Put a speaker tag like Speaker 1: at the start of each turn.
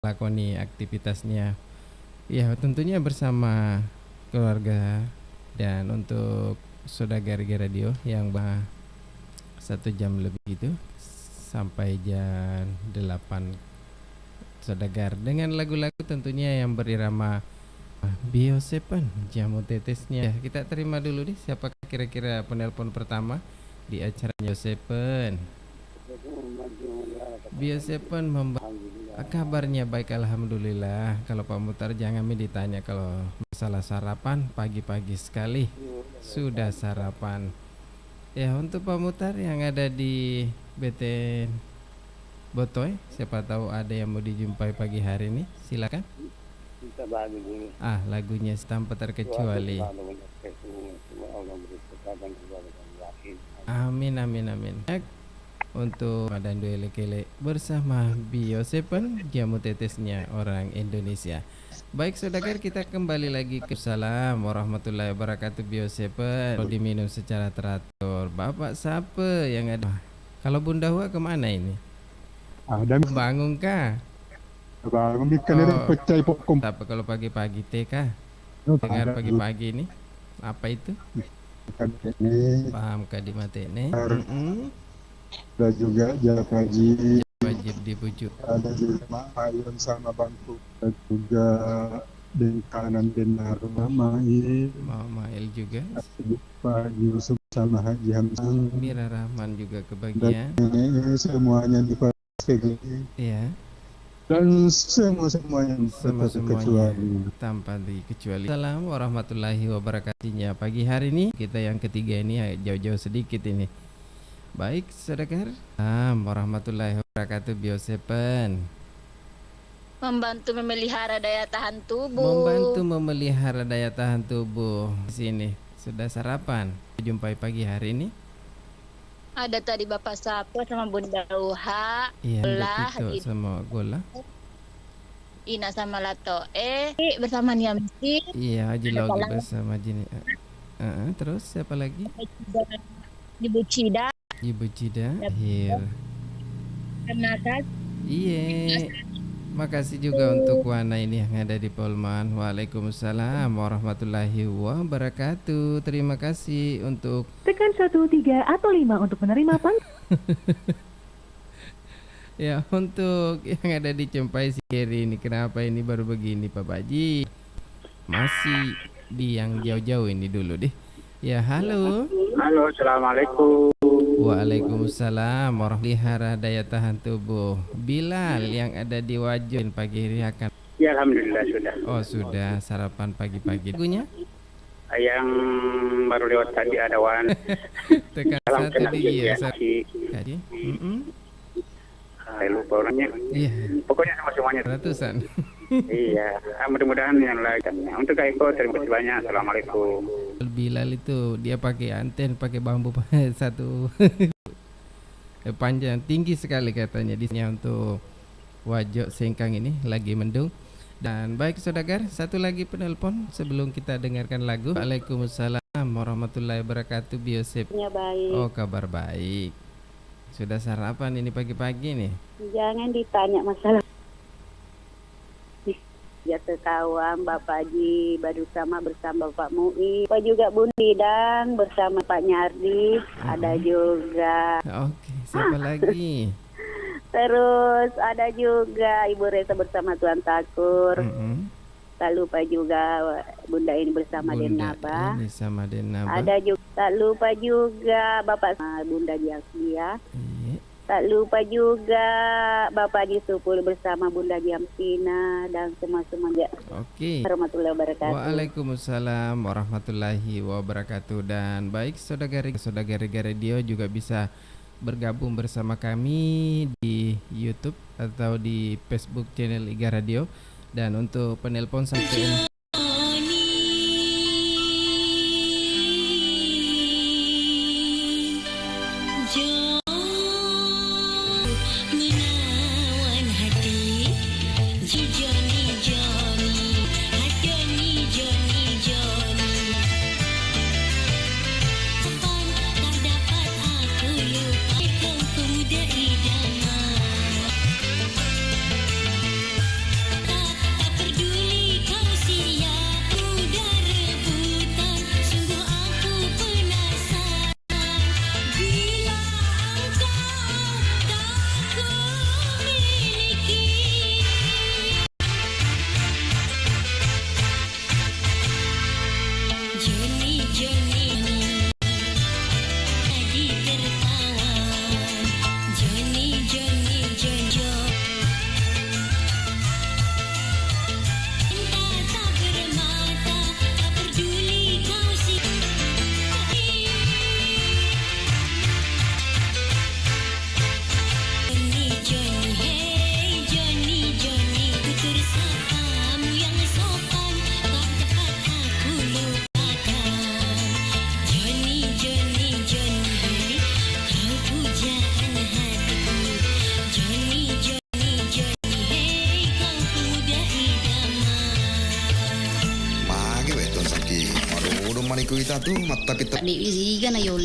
Speaker 1: lakoni aktivitasnya. Ya, tentunya bersama keluarga dan untuk Sodagari Radio yang 1 jam lebih itu sampai jam 8 Sodagar dengan lagu-lagu tentunya yang berirama Biosepen jamu tetesnya. Ya, kita terima dulu nih siapa kira-kira penelpon pertama di acara Biosepen. Biosepen kabarnya baik alhamdulillah. Kalau Pak Mutar jangan ditanya kalau masalah sarapan pagi-pagi sekali sudah sarapan. Ya, untuk Pak Mutar yang ada di BTN Botoy, siapa tahu ada yang mau dijumpai pagi hari ini, silakan.
Speaker 2: Kita bagi dulu.
Speaker 1: Lagunya tanpa terkecuali. Amin amin amin. Untuk Madan Duele-Kele bersama Biosepen jamu tetesnya orang Indonesia. Baik saudara, kita kembali lagi ke Salam warahmatullahi wabarakatuh Biosepen. Kalau diminum secara teratur. Bapak siapa yang ada? Kalau Bunda Hua kemana ini?
Speaker 3: Ada
Speaker 1: bangun kah?
Speaker 3: Bangun ikan ini pecah pokok.
Speaker 1: Tapi kalau pagi-pagi teh kah? Dengar pagi-pagi ini apa itu? Paham kah di mata ini?
Speaker 3: Ada juga jawab
Speaker 1: wajib dibujuk.
Speaker 3: Ada juga Ayun sama Bangku. Ada juga di kanan benar Mama
Speaker 1: Il juga.
Speaker 3: Pak Yusuf sama Haji Hamzah.
Speaker 1: Mira Rahman juga kebagian.
Speaker 3: Dan semuanya di
Speaker 1: ya.
Speaker 3: Dan semuanya
Speaker 1: tanpa dikecuali. Assalamualaikum warahmatullahi wabarakatuh. Pagi hari ini kita yang ketiga ini jauh-jauh sedikit ini. Baik saudara. Warahmatullahi wabarakatuh Biosepen.
Speaker 4: Membantu memelihara daya tahan tubuh.
Speaker 1: Membantu memelihara daya tahan tubuh. Di sini sudah sarapan. Jumpai pagi hari ini.
Speaker 4: Ada tadi Bapak Sapo sama Bunda Uha.
Speaker 1: Iya, Tito sama Gola.
Speaker 4: Ina sama Lato bersama Niamsi.
Speaker 1: Iya, Haji Logi bersama Jini. Terus siapa lagi?
Speaker 4: Ibu Cida.
Speaker 1: Ibu Cida. Akhir. Iya. Makasih juga untuk Wana ini yang ada di Polman. Waalaikumsalam warahmatullahi wabarakatuh. Terima kasih untuk
Speaker 5: tekan 1, 3 atau 5 untuk menerima
Speaker 1: ya, untuk yang ada di Cempai Sikeri ini. Kenapa ini baru begini Pak Baji? Masih di yang jauh-jauh ini dulu deh. Ya, halo.
Speaker 2: Halo, assalamualaikum.
Speaker 1: Waalaikumsalam warahmatullahi daya tahan tubuh. Bilal yang ada di Wajon pagi ini akan.
Speaker 2: Ya, alhamdulillah sudah.
Speaker 1: Oh, sudah sarapan pagi-pagi. Lagunya?
Speaker 2: Yang baru lewat tadi ada Wan.
Speaker 1: Tekan satu dia. Tadi.
Speaker 2: Saya lupa orangnya.
Speaker 1: Iya.
Speaker 2: Pokoknya sama semuanya.
Speaker 1: Ratusan.
Speaker 2: Iya. Mudah-mudahan yang lain. Untuk Kak Eko terima kasih banyak. Assalamualaikum.
Speaker 1: Bilal itu dia pakai anten, pakai bambu satu panjang tinggi sekali katanya di sini untuk Wajok Sengkang ini lagi mendung. Dan baik saudara, satu lagi penelpon sebelum kita dengarkan lagu. Waalaikumsalam warahmatullahi wabarakatuh Biosep.
Speaker 6: Ya, baik.
Speaker 1: Oh, kabar baik. Sudah sarapan ini pagi-pagi nih?
Speaker 6: Jangan ditanya masalah. Ya sekawang Bapak Haji baru bersama Bapak Mui, Pak juga Bundidang bersama Pak Nyardi, ada juga.
Speaker 1: Oke, siapa lagi?
Speaker 6: Terus ada juga Ibu Reza bersama Tuan Takur. Tak lupa juga Bunda ini bersama Denaba.
Speaker 1: Ini sama Denaba.
Speaker 6: Ada juga, tak lupa juga Bapak Bunda Diasia. Tak lupa juga Bapak Haji Supul bersama Bunda Jamsina dan semua-semuanya.
Speaker 1: Oke.
Speaker 6: Warahmatullahi wabarakatuh.
Speaker 1: Waalaikumsalam warahmatullahi wabarakatuh. Dan baik saudara-saudari radio juga bisa bergabung bersama kami di YouTube atau di Facebook channel Iga Radio. Dan untuk penelpon sampai
Speaker 7: sakit. Aduh, udah maniku itu tuh mata pita.
Speaker 8: Di sini kan ayo